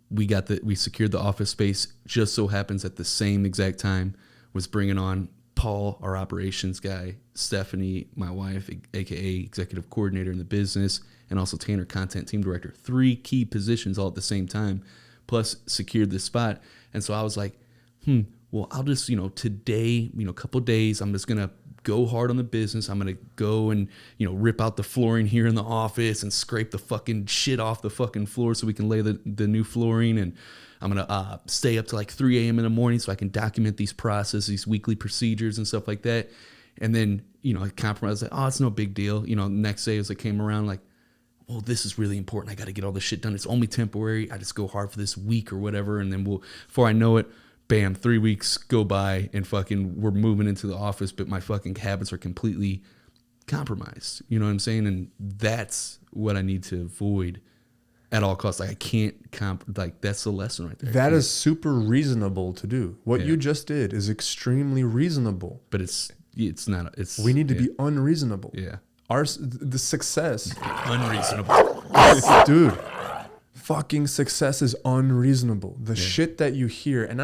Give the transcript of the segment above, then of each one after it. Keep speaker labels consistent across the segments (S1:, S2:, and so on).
S1: we secured the office space. Just so happens at the same exact time was bringing on Paul, our operations guy, Stephanie, my wife, aka executive coordinator in the business, and also Tanner, content team director. 3 key positions all at the same time, plus secured this spot. And so I was like, well, I'll just, today, a couple of days, I'm just going to go hard on the business. I'm going to go and, rip out the flooring here in the office and scrape the fucking shit off the fucking floor so we can lay the new flooring. And I'm going to stay up to like 3 a.m. in the morning so I can document these processes, these weekly procedures and stuff like that. And then, I compromised, like, oh, it's no big deal. Next day as it came around, like, well, this is really important. I got to get all this shit done. It's only temporary. I just go hard for this week or whatever. And then before I know it, bam, 3 weeks go by and fucking we're moving into the office, but my fucking habits are completely compromised. You know what I'm saying? And that's what I need to avoid at all costs. Like I can't that's the lesson right there.
S2: That is super reasonable to do. What you just did is extremely reasonable.
S1: But it's not.
S2: We need to be unreasonable.
S1: Yeah.
S2: The success.
S1: Unreasonable.
S2: Dude, fucking success is unreasonable. The shit that you hear, and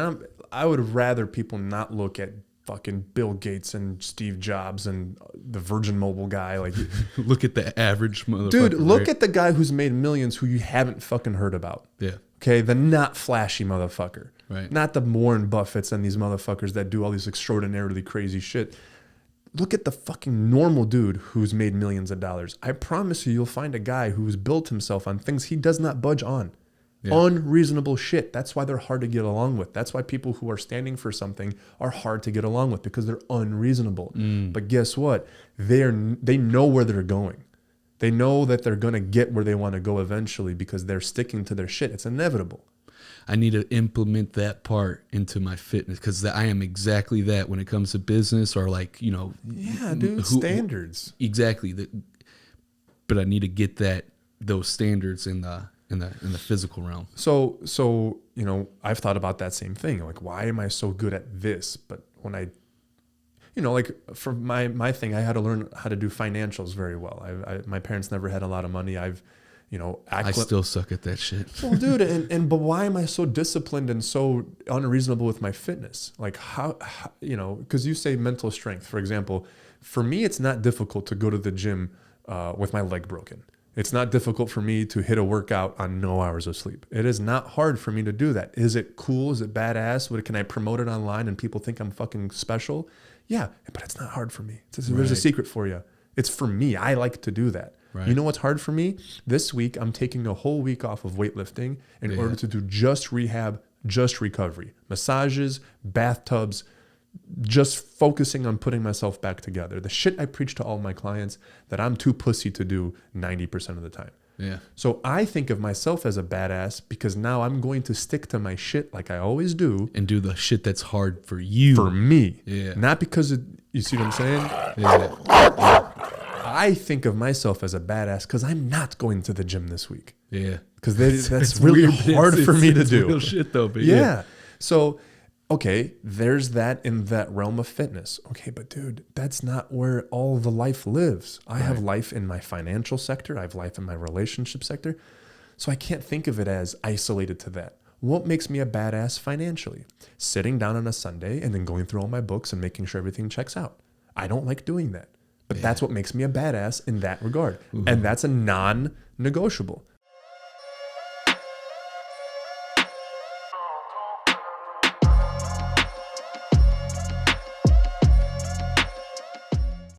S2: I would rather people not look at fucking Bill Gates and Steve Jobs and the Virgin Mobile guy. Like,
S1: look at the average motherfucker.
S2: Dude, look at the guy who's made millions who you haven't fucking heard about.
S1: Yeah.
S2: Okay, the not flashy motherfucker.
S1: Right.
S2: Not the Warren Buffetts and these motherfuckers that do all these extraordinarily crazy shit. Look at the fucking normal dude who's made millions of dollars. I promise you'll find a guy who's built himself on things he does not budge on. Yeah. Unreasonable shit. That's why they're hard to get along with. That's why people who are standing for something are hard to get along with, because they're unreasonable. But guess what? They know where they're going. They know that they're going to get where they want to go eventually because they're sticking to their shit. It's inevitable.
S1: I need to implement that part into my fitness, because I am exactly that when it comes to business or
S2: Yeah, dude, standards.
S1: Exactly. But I need to get those standards in the physical realm.
S2: So I've thought about that same thing. Like, why am I so good at this? But when I, for my thing, I had to learn how to do financials very well. My parents never had a lot of money. I
S1: still suck at that shit.
S2: Well, dude, but why am I so disciplined and so unreasonable with my fitness? Like how because you say mental strength, for example. For me, it's not difficult to go to the gym with my leg broken. It's not difficult for me to hit a workout on no hours of sleep. It is not hard for me to do that. Is it cool? Is it badass? Can I promote it online and people think I'm fucking special? Yeah, but it's not hard for me. There's a secret for you. It's for me. I like to do that. Right. You know what's hard for me? This week, I'm taking a whole week off of weightlifting in order to do just rehab, just recovery, massages, bathtubs, just focusing on putting myself back together. The shit I preach to all my clients that I'm too pussy to do 90% of the time.
S1: Yeah.
S2: So I think of myself as a badass because now I'm going to stick to my shit like I always do.
S1: And do the shit that's hard for you.
S2: For me.
S1: Yeah.
S2: Not because you see what I'm saying?
S1: Yeah.
S2: I think of myself as a badass because I'm not going to the gym this week.
S1: Yeah.
S2: Because that's really hard for me to do.
S1: Real shit though, but
S2: yeah. So, okay, there's that in that realm of fitness. Okay, but dude, that's not where all the life lives. I have life in my financial sector. I have life in my relationship sector. So I can't think of it as isolated to that. What makes me a badass financially? Sitting down on a Sunday and then going through all my books and making sure everything checks out. I don't like doing that. But that's what makes me a badass in that regard. Mm-hmm. And that's a non-negotiable.